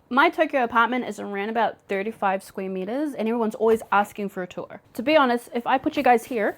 My Tokyo apartment is around about 35 square meters and everyone's always asking for a tour. To be honest, if I put you guys here,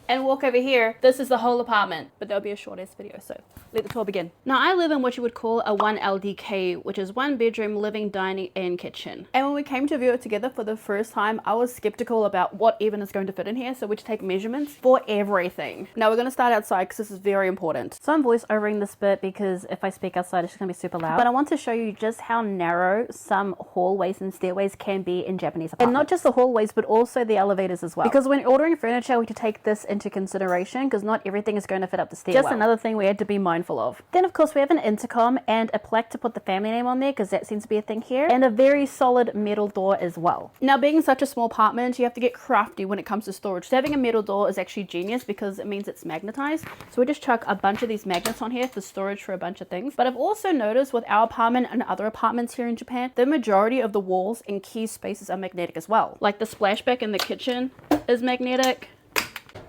and walk over here, this is the whole apartment, but there'll be a short ass video, so let the tour begin. Now I live in what you would call a 1LDK, which is 1 bedroom, living, dining, and kitchen. And when we came to view it together for the first time, I was skeptical about what even is going to fit in here, so we just take measurements for everything. Now we're gonna start outside because this is very important. So I'm voice overing this bit because if I speak outside, it's just gonna be super loud. But I want to show you just how narrow some hallways and stairways can be in Japanese apartments. And not just the hallways, but also the elevators as well. Because when ordering furniture, we have to take this into consideration because not everything is going to fit up the stairwell. Just another thing we had to be mindful of. Then of course we have an intercom and a plaque to put the family name on there because that seems to be a thing here, and a very solid metal door as well. Now being such a small apartment, you have to get crafty when it comes to storage. So having a metal door is actually genius because it means it's magnetized. So we just chuck a bunch of these magnets on here for storage for a bunch of things. But I've also noticed with our apartment and other apartments here in Japan, the majority of the walls and key spaces are magnetic as well. Like the splashback in the kitchen is magnetic,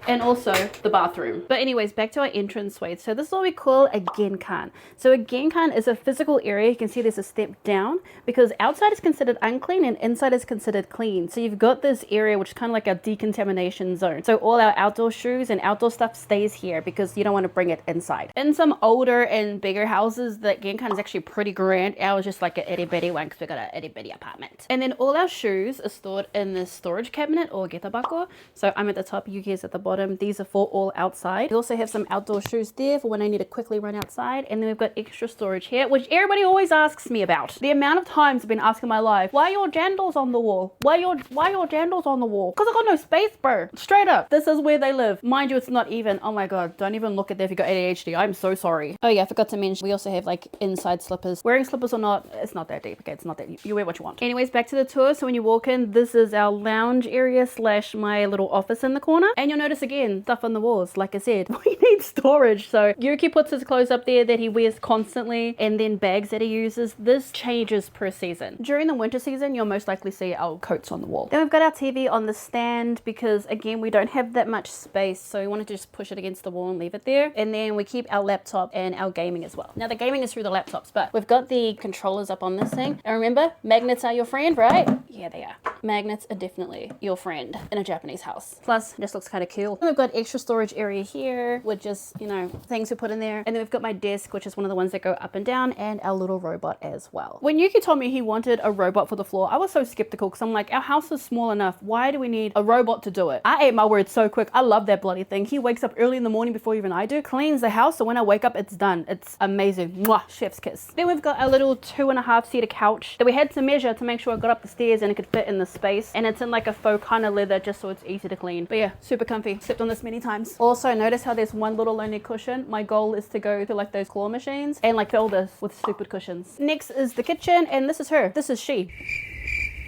and also the bathroom. But anyways, back to our entranceway. So this is what we call a genkan. So a genkan is a physical area. You can see there's a step down because outside is considered unclean and inside is considered clean. So you've got this area which is kind of like a decontamination zone. So all our outdoor shoes and outdoor stuff stays here because you don't want to bring it inside. In some older and bigger houses, the genkan is actually pretty grand. Ours is just like an itty bitty one because we got an itty bitty apartment. And then all our shoes are stored in this storage cabinet or getabako. So I'm at the top, Yuki's at the bottom. These are for all outside. We also have some outdoor shoes there for when I need to quickly run outside. And then we've got extra storage here, which everybody always asks me about. The amount of times I've been asking my life, why are your jandals on the wall? Why your jandals on the wall? Because I got no space, bro. Straight up. This is where they live. Mind you, it's not even, oh my God, don't even look at that if you got ADHD. I'm so sorry. Oh yeah, I forgot to mention, we also have like inside slippers. Wearing slippers or not, it's not that deep. Okay, it's not that, you wear what you want. Anyways, back to the tour. So when you walk in, this is our lounge area slash my little office in the corner. And you'll notice again, stuff on the walls. Like I said, we need storage. So Yuki puts his clothes up there that he wears constantly, and then bags that he uses. This changes per season. During the winter season, you'll most likely see our coats on the wall. Then we've got our TV on the stand because again, we don't have that much space. So we wanted to just push it against the wall and leave it there. And then we keep our laptop and our gaming as well. Now the gaming is through the laptops, but we've got the controllers up on this thing. And remember, magnets are your friend, right? Yeah, they are. Magnets are definitely your friend in a Japanese house. Plus, it just looks kind of cool. And we've got extra storage area here with just, you know, things we put in there. And then we've got my desk, which is one of the ones that go up and down, and our little robot as well. When Yuki told me he wanted a robot for the floor, I was so skeptical because I'm like, our house is small enough. Why do we need a robot to do it? I ate my words so quick. I love that bloody thing. He wakes up early in the morning before even I do, cleans the house. So when I wake up, it's done. It's amazing. Mwah, chef's kiss. Then we've got a little 2.5 seater couch that we had to measure to make sure I got up the stairs and it could fit in the space. And it's in like a faux kind of leather just so it's easy to clean. But yeah, super comfy. Slept on this many times. Also notice how there's one little lonely cushion. My goal is to go to like those claw machines and like fill this with stupid cushions. Next is the kitchen, and this is her. This is she.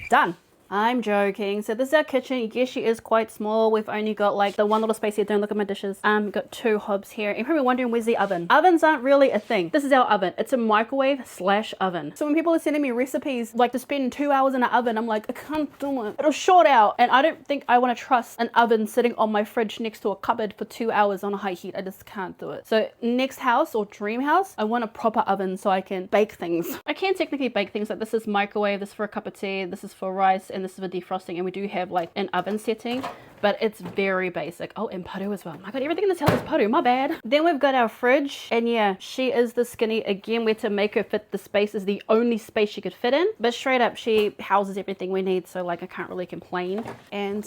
Done. I'm joking. So this is our kitchen. Yes, she is quite small. We've only got like the one little space here. Don't look at my dishes. Got 2 hobs here. And you're probably wondering, where's the oven? Ovens aren't really a thing. This is our oven. It's a microwave / oven. So when people are sending me recipes like to spend 2 hours in an oven, I'm like, I can't do it. It'll short out. And I don't think I want to trust an oven sitting on my fridge next to a cupboard for 2 hours on a high heat. I just can't do it. So next house or dream house, I want a proper oven so I can bake things. I can technically bake things. Like this is microwave, this is for a cup of tea, this is for rice, and this is for defrosting. And we do have like an oven setting, but it's very basic. Oh, and Paru as well. My God, everything in this house is Paru, my bad. Then we've got our fridge, and yeah, she is the skinny. Again, we had to make her fit the space, is the only space she could fit in, but straight up, she houses everything we need, so like I can't really complain. And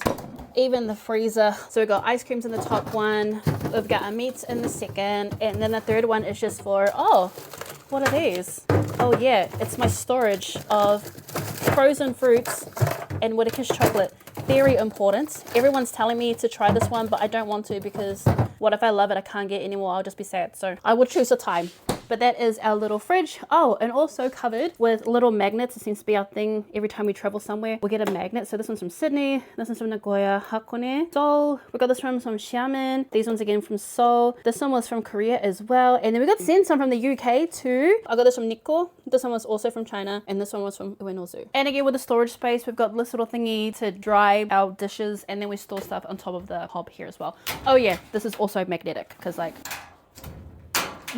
even the freezer. So we've got ice creams in the top one, we've got our meats in the second, and then the third one is just for, oh, what are these? Oh yeah, it's my storage of frozen fruits and Whittaker's chocolate. Very important. Everyone's telling me to try this one, but I don't want to because what if I love it, I can't get anymore, I'll just be sad. So I will choose a time. But that is our little fridge. Oh, and also covered with little magnets. It seems to be our thing. Every time we travel somewhere, we get a magnet. So this one's from Sydney. This one's from Nagoya, Hakone, Seoul. We got this from Xiamen. These ones again from Seoul. This one was from Korea as well. And then we got sent some from the UK too. I got this from Nikko. This one was also from China. And this one was from Uenozu. And again, with the storage space, we've got this little thingy to dry our dishes. And then we store stuff on top of the hob here as well. Oh yeah, this is also magnetic because like,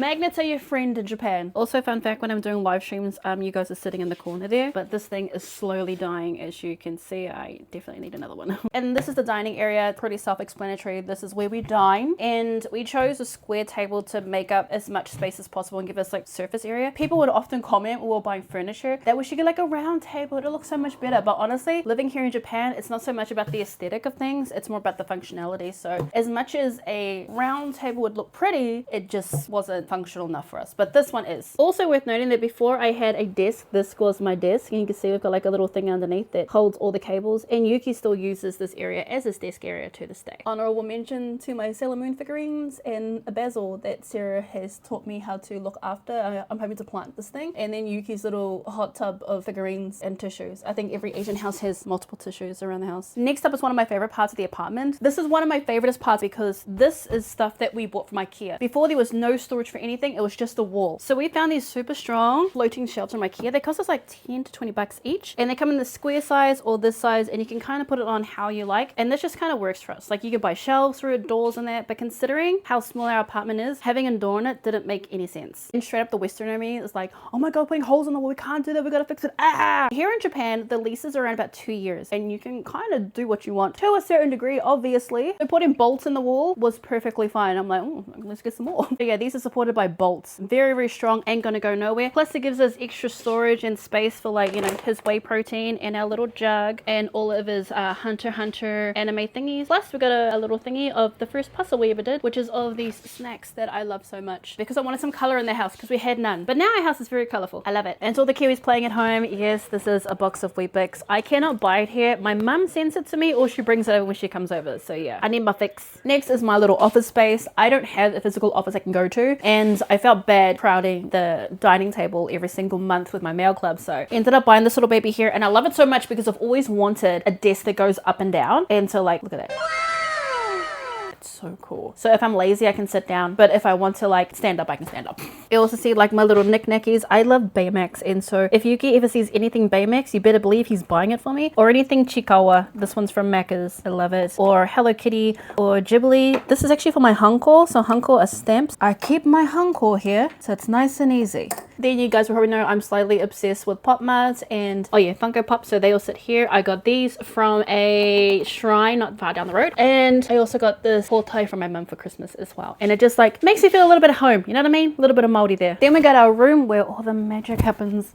Magnets are your friend in Japan. Also, fun fact, when I'm doing live streams, you guys are sitting in the corner there, but this thing is slowly dying. As you can see, I definitely need another one. And this is the dining area, pretty self-explanatory. This is where we dine, and we chose a square table to make up as much space as possible and give us like surface area. People would often comment when we were buying furniture that we should get like a round table, it'll look so much better. But honestly, living here in Japan, it's not so much about the aesthetic of things, it's more about the functionality. So as much as a round table would look pretty, it just wasn't functional enough for us. But this one is. Also worth noting that before I had a desk, this was my desk, and you can see we've got like a little thing underneath that holds all the cables, and Yuki still uses this area as his desk area to this day. Honorable mention to my Sailor Moon figurines and a basil that Sarah has taught me how to look after. I'm hoping to plant this thing. And then Yuki's little hot tub of figurines and tissues. I think every Asian house has multiple tissues around the house. Next up is one of my favorite parts of the apartment. This is one of my favoriteest parts because this is stuff that we bought from IKEA. Before, there was no storage for anything, it was just a wall. So we found these super strong floating shelves from IKEA. They cost us like 10 to 20 bucks each, and they come in the square size or this size, and you can kind of put it on how you like, and this just kind of works for us. Like, you could buy shelves through it, doors and that, but considering how small our apartment is, having a door in it didn't make any sense. And straight up the Westerner me is like, oh my god, putting holes in the wall, we can't do that, we gotta fix it. Here in Japan, the leases are around about 2 years, and you can kind of do what you want to a certain degree, obviously. So putting bolts in the wall was perfectly fine. I'm like, oh, let's get some more. But yeah, these are supported by bolts. Very, very strong, ain't gonna go nowhere. Plus it gives us extra storage and space for, like, you know, his whey protein and our little jug and all of his Hunter x Hunter anime thingies. Plus we got a little thingy of the first puzzle we ever did, which is all of these snacks that I love so much because I wanted some color in the house because we had none. But now our house is very colorful. I love it. And to all the Kiwis playing at home, yes, this is a box of Weet-Bix. I cannot buy it here. My mum sends it to me or she brings it over when she comes over. So yeah, I need my fix. Next is my little office space. I don't have a physical office I can go to, and I felt bad crowding the dining table every single month with my mail club. So ended up buying this little baby here, and I love it so much because I've always wanted a desk that goes up and down. And so, like, look at that. So cool. So if I'm lazy, I can sit down, but if I want to like stand up, I can stand up. You also see like my little knickknackies. I love Baymax, and so if Yuki ever sees anything Baymax, you better believe he's buying it for me. Or anything Chikawa. This one's from Macca's. I love it. Or Hello Kitty or Ghibli. This is actually for my Hanko. So Hanko are stamps. I keep my Hanko here, so it's nice and easy. Then you guys will probably know I'm slightly obsessed with Pop Marts and, oh yeah, Funko Pop. So they all sit here. I got these from a shrine not far down the road, and I also got this whole tie from my mum for Christmas as well. And it just like makes me feel a little bit at home, you know what I mean? A little bit of moldy there. Then we got our room where all the magic happens.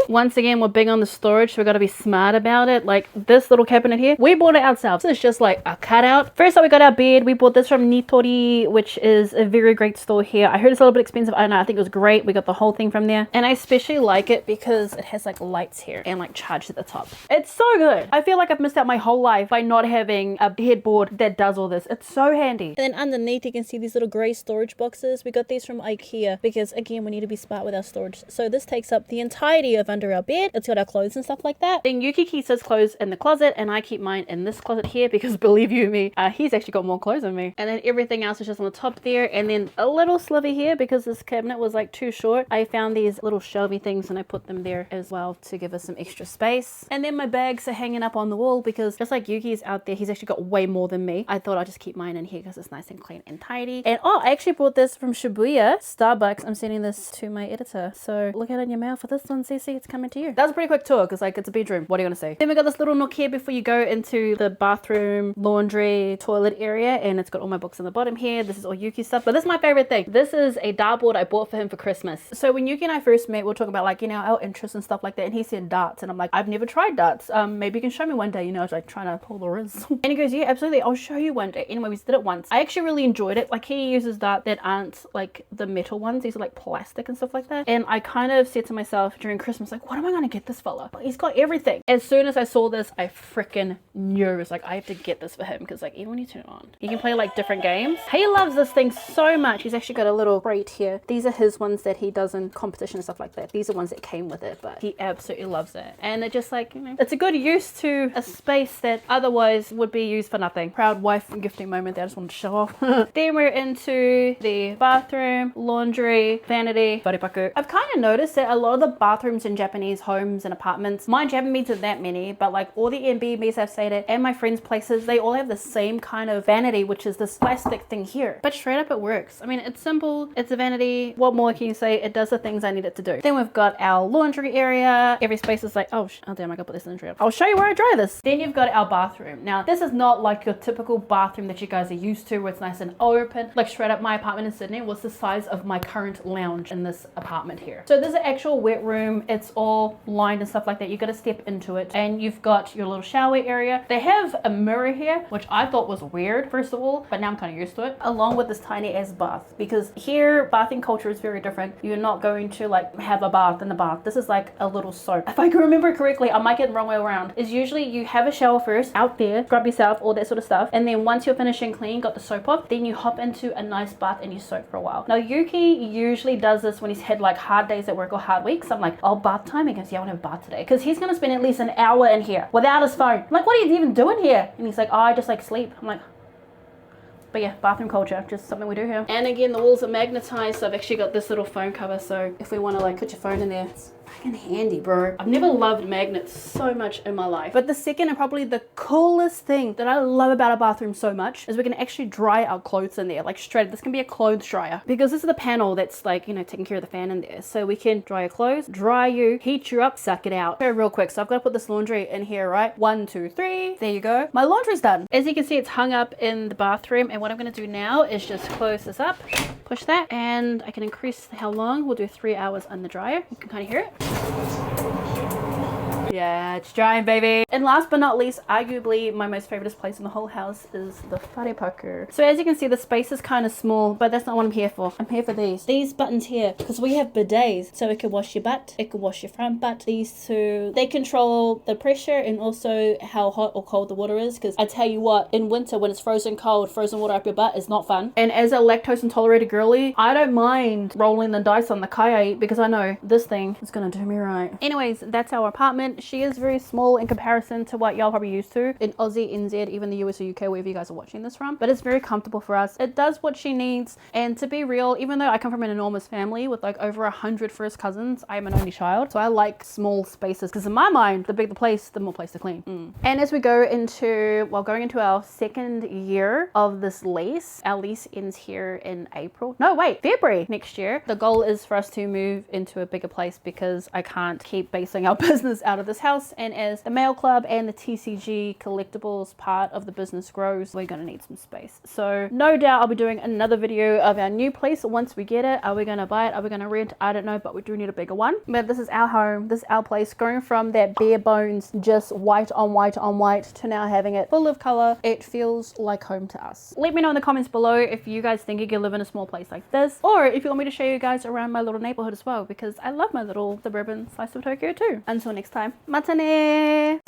Once again, we're big on the storage, so we got to be smart about it. Like this little cabinet here, we bought it ourselves. This is just like a cutout. First up, we got our bed. We bought this from Nitori, which is a very great store here. I heard it's a little bit expensive. I don't know, I think it was great. We got the whole thing from there, and I especially like it because it has like lights here and like charge at the top. It's so good. I feel like I've missed out my whole life by not having a headboard that does all this. It's so handy. And then underneath you can see these little gray storage boxes. We got these from IKEA because again, we need to be smart with our storage. So this takes up the entirety of under our bed. It's got our clothes and stuff like that. Then Yuki keeps his clothes in the closet, and I keep mine in this closet here because believe you me, he's actually got more clothes than me. And then everything else is just on the top there, and then a little sliver here because this cabinet was like too short. I found these little shelvy things and I put them there as well to give us some extra space. And then my bags are hanging up on the wall because just like Yuki's out there, he's actually got way more than me. I thought I'd just keep mine in here because it's nice and clean and tidy. And oh, I actually bought this from Shibuya, Starbucks. I'm sending this to my editor. So look out in your mail for this one, Cece. It's coming to you. That was a pretty quick tour because like it's a bedroom. What are you gonna say? Then we got this little nook here before you go into the bathroom, laundry, toilet area, and it's got all my books on the bottom here. This is all Yuki stuff, but this is my favorite thing. This is a dartboard I bought for him for Christmas. So when Yuki and I first met, we were talking about like, you know, our interests and stuff like that, and he said darts, and I'm like, I've never tried darts. Maybe you can show me one day, you know. I was like trying to pull the riz. And he goes, yeah, absolutely, I'll show you one day. Anyway, we did it once. I actually really enjoyed it. Like he uses darts that aren't like the metal ones. These are like plastic and stuff like that. And I kind of said to myself during Christmas, like, what am I gonna get this fella? Like, he's got everything. As soon as I saw this, I freaking knew. It was like, I have to get this for him because like even when you turn it on, you can play like different games. He loves this thing so much. He's actually got a little crate here. These are his ones that he does cousin competition and stuff like that. These are ones that came with it, but he absolutely loves it. And it just like, you know, it's a good use to a space that otherwise would be used for nothing. Proud wife gifting moment that I just wanted to show off. Then we're into the bathroom, laundry, vanity, baripaku. I've kind of noticed that a lot of the bathrooms in Japanese homes and apartments, mine haven't been to that many, but like all the Airbnbs I've stayed at and my friends' places, they all have the same kind of vanity, which is this plastic thing here. But straight up it works. I mean, it's simple, it's a vanity. What more can you say? It does the things I need it to do. Then we've got our laundry area. Every space is like, oh damn, I gotta put this laundry up. I'll show you where I dry this. Then you've got our bathroom. Now, this is not like your typical bathroom that you guys are used to where it's nice and open. Like straight up, my apartment in Sydney was the size of my current lounge in this apartment here. So there's an actual wet room. It's all lined and stuff like that. You got to step into it, and you've got your little shower area. They have a mirror here, which I thought was weird first of all, but now I'm kind of used to it, along with this tiny ass bath, because here bathing culture is very different. You're not going to like have a bath in the bath. This is like a little soap. If I can remember correctly, I might get the wrong way around, is usually you have a shower first out there, scrub yourself, all that sort of stuff, and then once you're finishing cleaning, got the soap off, then you hop into a nice bath and you soak for a while. Now Yuki usually does this when he's had like hard days at work or hard weeks. I'm like, oh, bath time? He goes, yeah, I want to have a bath today, because he's gonna spend at least an hour in here without his phone. I'm like, what are you even doing here? And he's like, oh, I just like sleep. I'm like, but yeah, bathroom culture, just something we do here. And again, the walls are magnetized, so I've actually got this little phone cover, so if we want to like put your phone in there, it's fucking handy, bro. I've never loved magnets so much in my life. But the second and probably the coolest thing that I love about a bathroom so much is we can actually dry our clothes in there, like straight. This can be a clothes dryer, because this is the panel that's like, you know, taking care of the fan in there. So we can dry your clothes, dry you, heat you up, suck it out. Okay, real quick. So I've got to put this laundry in here, right? 1, 2, 3. There you go. My laundry's done. As you can see, it's hung up in the bathroom. And what I'm going to do now is just close this up, push that, and I can increase how long. We'll do 3 hours on the dryer. You can kind of hear it. Yeah, it's drying, baby. And last but not least, arguably my most favorite place in the whole house is the wharepaku. So as you can see, the space is kind of small, but that's not what I'm here for. I'm here for these buttons here, because we have bidets. So it can wash your butt, it can wash your front butt. These two, they control the pressure and also how hot or cold the water is. Because I tell you what, in winter when it's frozen cold, frozen water up your butt is not fun. And as a lactose intolerant girly, I don't mind rolling the dice on the kai, because I know this thing is gonna do me right. Anyways, that's our apartment. She is very small in comparison to what y'all probably used to in Aussie, NZ, even the US or UK, wherever you guys are watching this from. But it's very comfortable for us. It does what she needs. And to be real, even though I come from an enormous family with like over 100 first cousins, I am an only child. So I like small spaces, because in my mind, the bigger the place, the more place to clean. And as we go into, well, going into our second year of this lease, our lease ends here in February next year. The goal is for us to move into a bigger place, because I can't keep basing our business out of this house. And as the mail club and the TCG collectibles part of the business grows, we're gonna need some space. So no doubt I'll be doing another video of our new place once we get it. Are we gonna buy it? Are we gonna rent? I don't know, but we do need a bigger one. But this is our home. This is our place, going from that bare bones, just white on white on white, to now having it full of color. It feels like home to us. Let me know in the comments below if you guys think you can live in a small place like this, or if you want me to show you guys around my little neighborhood as well, because I love my little suburban slice of Tokyo too. Until next time, matane!